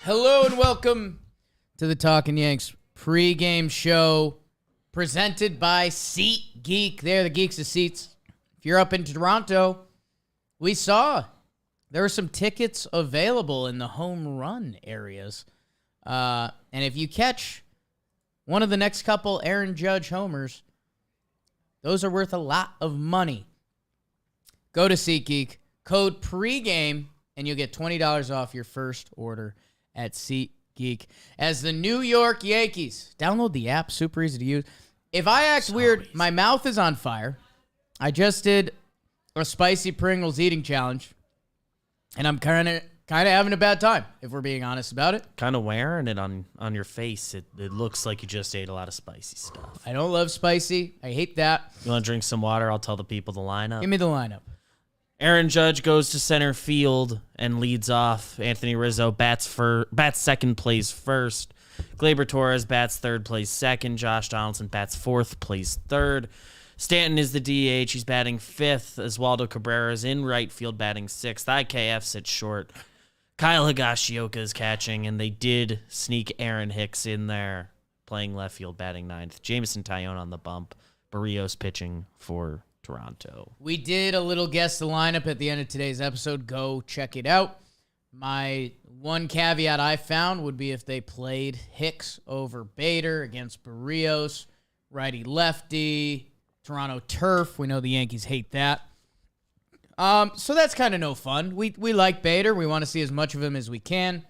Hello and welcome to the Talkin Yanks pregame show presented by SeatGeek. They're the geeks of seats. If you're up in Toronto, we saw there were some tickets available in the home run areas. And if you catch one of the next couple Aaron Judge homers, those are worth a lot of money. Go to SeatGeek, code pregame, and you'll get $20 off your first order at SeatGeek. As the New York Yankees, download the app, super easy to use. If I act weird, my mouth is on fire. I just did a spicy Pringles eating challenge, and I'm kind of having a bad time, if we're being honest about it. Kind of wearing it on your face. It looks like you just ate a lot of spicy stuff. I don't love spicy. I hate that. You want to drink some water? I'll tell the people the lineup. Give me the lineup. Aaron Judge goes to center field and leads off. Anthony Rizzo bats second, plays first. Gleyber Torres bats third, plays second. Josh Donaldson bats fourth, plays third. Stanton is the DH. He's batting fifth. Oswaldo Cabrera is in right field, batting sixth. IKF sits short. Kyle Higashioka is catching, and they did sneak Aaron Hicks in there, playing left field, batting ninth. Jameson Taillon on the bump. Barrios pitching for Toronto. We did a little guess the lineup at the end of today's episode. Go check it out. My one caveat I found would be if they played Hicks over Bader against Barrios, righty-lefty, Toronto turf. We know the Yankees hate that. So that's kind of no fun. We like Bader. We want to see as much of him as we can.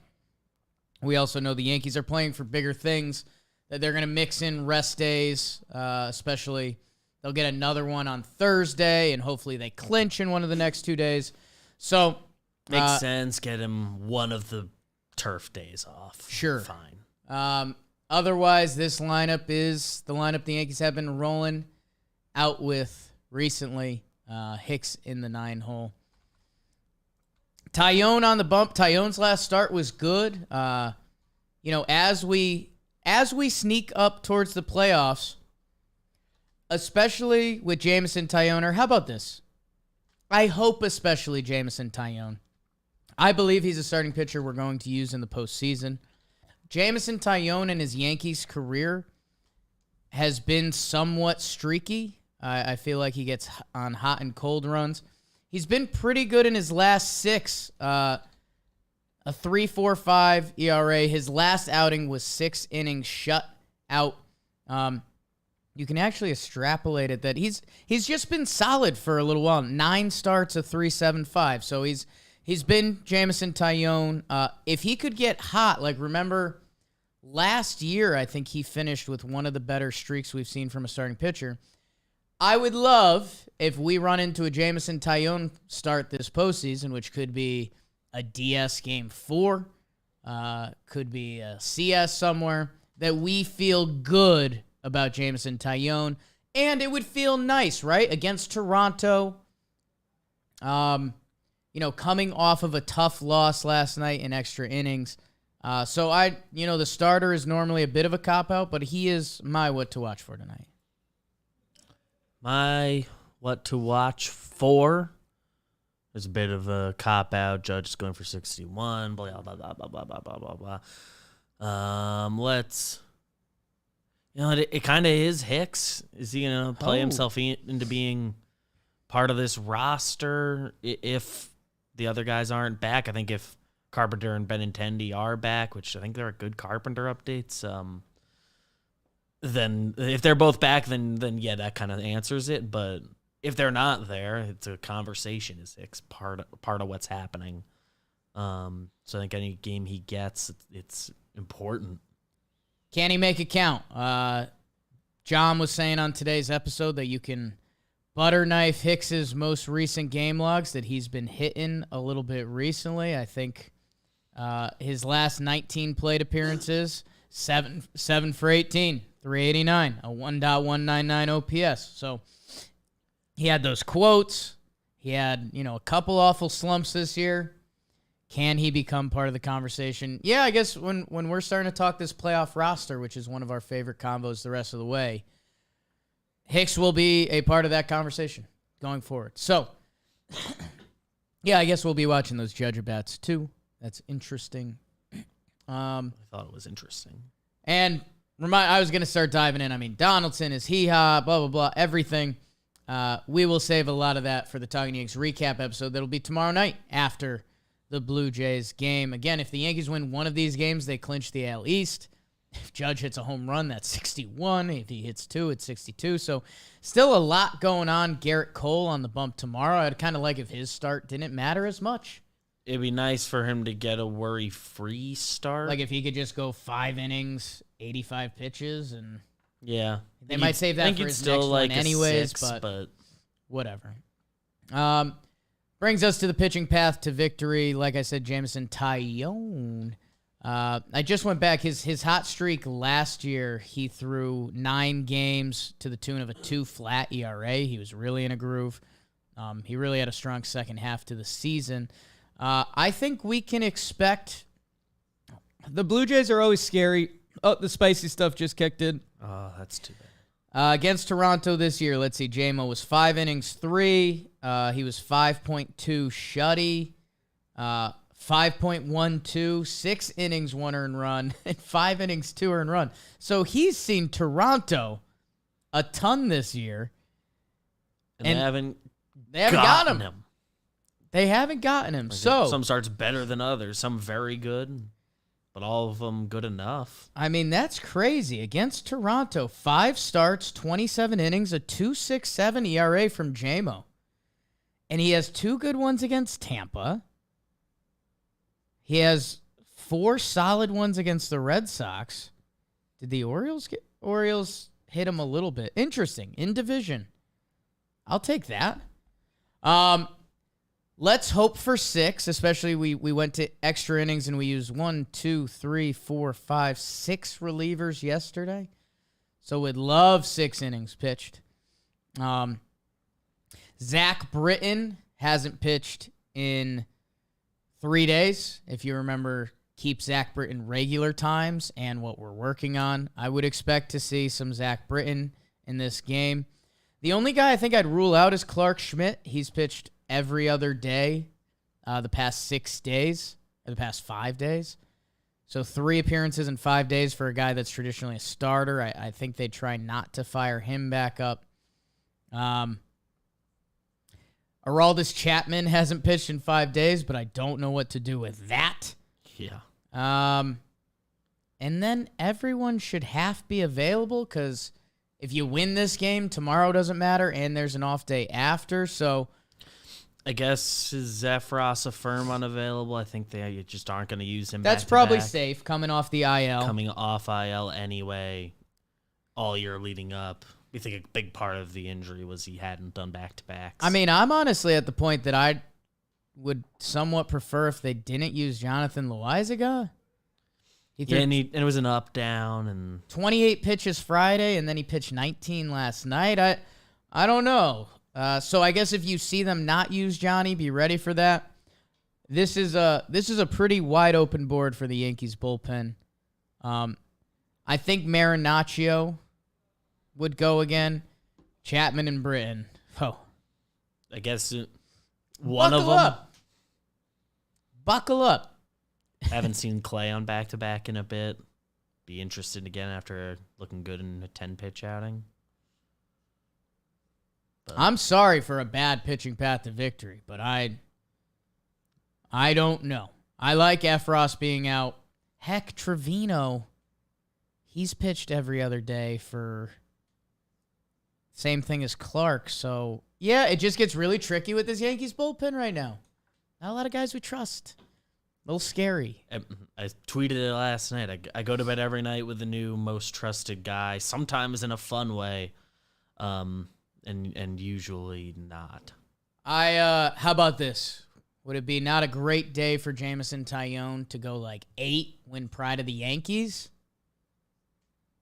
We also know the Yankees are playing for bigger things, that they're going to mix in rest days, especially they'll get another one on Thursday, and hopefully they clinch in one of the next 2 days. So makes sense. Get him one of the turf days off. Sure. Fine. Otherwise, this lineup is the lineup the Yankees have been rolling out with recently. Hicks in the 9-hole. Taillon on the bump. Taillon's last start was good. As we sneak up towards the playoffs, especially with Jameson Taillon, or how about this? I hope especially Jameson Taillon. I believe he's a starting pitcher we're going to use in the postseason. Jameson Taillon in his Yankees career has been somewhat streaky. I feel like he gets on hot and cold runs. He's been pretty good in his last six. A 3.45 ERA. His last outing was 6 innings shut out. You can actually extrapolate it that he's just been solid for a little while. 9 starts, a 3.75. So he's been Jameson Taillon. If he could get hot, like remember last year, I think he finished with one of the better streaks we've seen from a starting pitcher. I would love if we run into a Jameson Taillon start this postseason, which could be a DS Game 4, could be a CS somewhere, that we feel good about Jameson Taillon, and it would feel nice, right? Against Toronto, coming off of a tough loss last night in extra innings. So the starter is normally a bit of a cop-out, but he is my what to watch for tonight. My what to watch for? There's a bit of a cop-out. Judge is going for 61, blah, blah, blah, blah, blah, blah, blah, blah, blah. It kind of is Hicks. Is he going to play himself into being part of this roster if the other guys aren't back? I think if Carpenter and Benintendi are back, which I think there are good Carpenter updates, then if they're both back, then yeah, that kind of answers it. But if they're not there, it's a conversation. Is Hicks part of what's happening? So I think any game he gets, it's important. Can he make it count? John was saying on today's episode that you can butter knife Hicks's most recent game logs that he's been hitting a little bit recently. I think his last 19 plate appearances, 7 for 18, 389, a 1.199 OPS. So he had those quotes. He had, a couple awful slumps this year. Can he become part of the conversation? Yeah, I guess when we're starting to talk this playoff roster, which is one of our favorite combos the rest of the way, Hicks will be a part of that conversation going forward. So, yeah, I guess we'll be watching those Judge bats too. That's interesting. I thought it was interesting. And I was going to start diving in. I mean, Donaldson is hee-haw, blah, blah, blah, everything. We will save a lot of that for the Talkin Yanks recap episode that'll be tomorrow night after the Blue Jays game. Again, if the Yankees win one of these games, they clinch the AL East. If Judge hits a home run, that's 61. If he hits 2, it's 62. So still a lot going on. Garrett Cole on the bump tomorrow. I'd kind of like if his start didn't matter as much. It'd be nice for him to get a worry-free start. Like if he could just go 5 innings, 85 pitches, and yeah, they might save that for his next one anyways, but whatever. Brings us to the pitching path to victory. Like I said, Jameson Taillon. I just went back. His hot streak last year, he threw 9 games to the tune of a 2 flat ERA. He was really in a groove. He really had a strong second half to the season. I think we can expect. The Blue Jays are always scary. Oh, the spicy stuff just kicked in. Oh, that's too bad. Against Toronto this year, let's see. JMO was 5 innings, 3. He was 5.2 shutty, 5.12, 6 innings, 1 earned run, and 5 innings, 2 earned run. So he's seen Toronto a ton this year. And they haven't gotten him. They haven't gotten him. Like so some starts better than others, some very good, but all of them good enough. I mean, that's crazy. Against Toronto, 5 starts, 27 innings, a 2.67 ERA from JMO. And he has 2 good ones against Tampa. He has 4 solid ones against the Red Sox. Did the Orioles hit him a little bit? Interesting. In division. I'll take that. Let's hope for 6, especially we went to extra innings and we used 1, 2, 3, 4, 5, 6 relievers yesterday. So we'd love 6 innings pitched. Zach Britton hasn't pitched in 3 days. If you remember, keep Zach Britton regular times and what we're working on. I would expect to see some Zach Britton in this game. The only guy I think I'd rule out is Clark Schmidt. He's pitched every other day the past 6 days, or the past 5 days. So 3 appearances in 5 days for a guy that's traditionally a starter. I think they try not to fire him back up. Aroldis Chapman hasn't pitched in 5 days, but I don't know what to do with that. Yeah. And then everyone should half be available because if you win this game, tomorrow doesn't matter, and there's an off day after. So I guess is Zephyros a firm unavailable? I think they just aren't going to use him. That's probably safe coming off the IL. Coming off IL anyway, all year leading up. You think a big part of the injury was he hadn't done back-to-backs. I mean, I'm honestly at the point that I would somewhat prefer if they didn't use Jonathan Loaizaga. And it was an up-down. And 28 pitches Friday, and then he pitched 19 last night. I don't know. So I guess if you see them not use Johnny, be ready for that. This is a pretty wide open board for the Yankees bullpen. I think Marinaccio would go again. Chapman and Britton. Oh, I guess one of them. Buckle up. Haven't seen Clay on back-to-back in a bit. Be interested again after looking good in a 10-pitch outing. But I'm sorry for a bad pitching path to victory, but I don't know. I like Efros being out. Heck, Trevino, he's pitched every other day for same thing as Clark. So, yeah, it just gets really tricky with this Yankees bullpen right now. Not a lot of guys we trust. A little scary. I tweeted it last night. I go to bed every night with a new most trusted guy, sometimes in a fun way, and usually not. How about this? Would it be not a great day for Jameson Taillon to go like 8, win pride of the Yankees?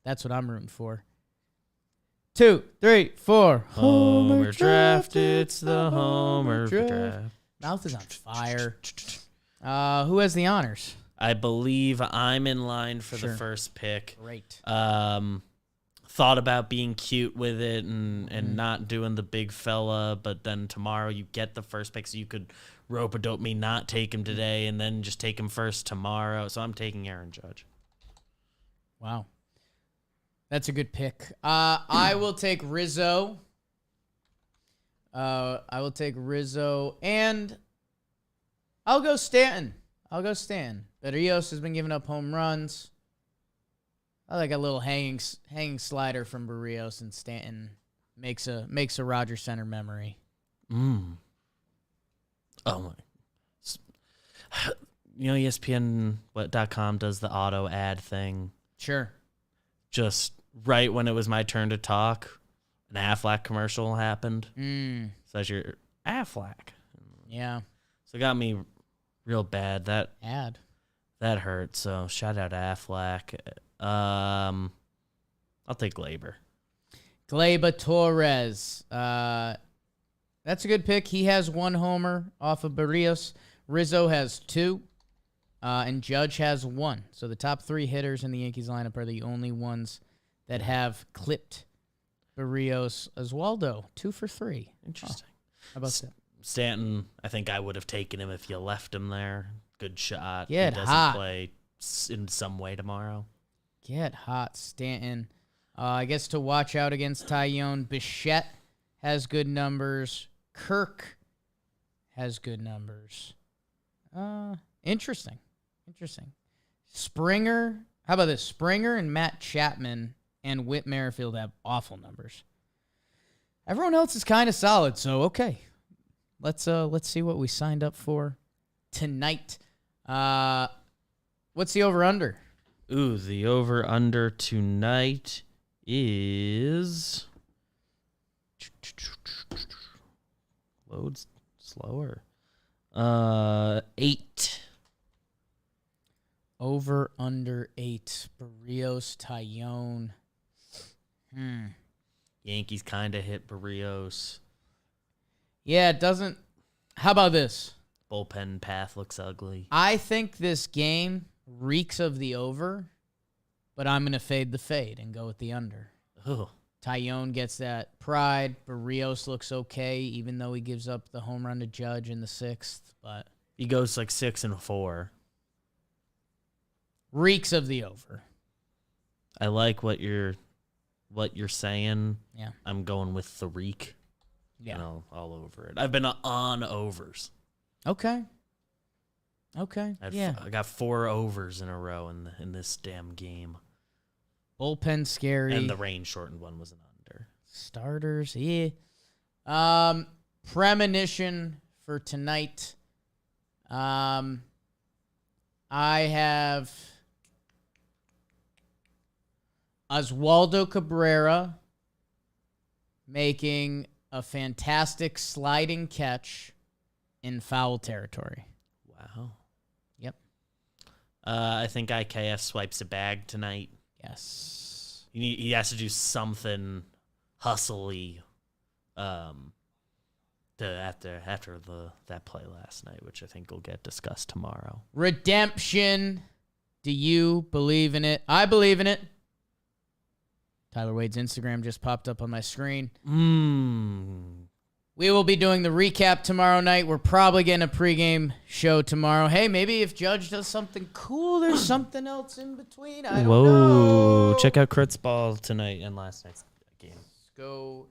That's what I'm rooting for. 2, 3, 4. Homer draft, it's the Homer draft. Mouth is on fire. Who has the honors? I believe I'm in line for the first pick. Great. Thought about being cute with it and not doing the big fella, but then tomorrow you get the first pick, so you could rope-a-dope me not take him today and then just take him first tomorrow. So I'm taking Aaron Judge. Wow. That's a good pick. I will take Rizzo. And I'll go Stanton. Berrios has been giving up home runs. I like a little hanging slider from Berrios, and Stanton makes a Roger Center memory. Oh my! ESPN.com does the auto ad thing. Sure. Just right when it was my turn to talk, an Aflac commercial happened. Says your Aflac. Yeah. So it got me real bad. That hurt. So shout out to Aflac. I'll take Glaber. Gleyber Torres. That's a good pick. He has 1 homer off of Berrios. Rizzo has 2. And Judge has 1. So the top 3 hitters in the Yankees lineup are the only ones that have clipped Berrios. Oswaldo, 2 for 3. Interesting. How about that? Stanton, I think I would have taken him if you left him there. Good shot. Get he doesn't hot. play in some way tomorrow. Get hot, Stanton. I guess to watch out against Tyone. Bichette has good numbers. Kirk has good numbers. Interesting. Springer. How about this? Springer and Matt Chapman and Whit Merrifield have awful numbers. Everyone else is kind of solid, so okay. Let's see what we signed up for tonight. What's the over-under? Ooh, the over-under tonight is... Loads slower. 8. Over under 8. Berrios, Tyone. Yankees kind of hit Berrios. Yeah, it doesn't. How about this? Bullpen path looks ugly. I think this game reeks of the over, but I'm going to fade the fade and go with the under. Oh. Tyone gets that pride. Berrios looks okay, even though he gives up the home run to Judge in the 6th. But he goes like 6-4. Reeks of the over. I like what you're saying. Yeah. I'm going with the reek. Yeah. All over it. I've been on overs. Okay. I got 4 overs in a row in this damn game. Bullpen scary. And the rain shortened one was an under. Starters, yeah. Premonition for tonight. I have Oswaldo Cabrera making a fantastic sliding catch in foul territory. Wow. Yep. I think IKF swipes a bag tonight. Yes. He has to do something hustly after that play last night, which I think will get discussed tomorrow. Redemption. Do you believe in it? I believe in it. Tyler Wade's Instagram just popped up on my screen. We will be doing the recap tomorrow night. We're probably getting a pregame show tomorrow. Hey, maybe if Judge does something cool, there's something else in between. I don't know. Check out Kurt's ball tonight and last night's game. Let's go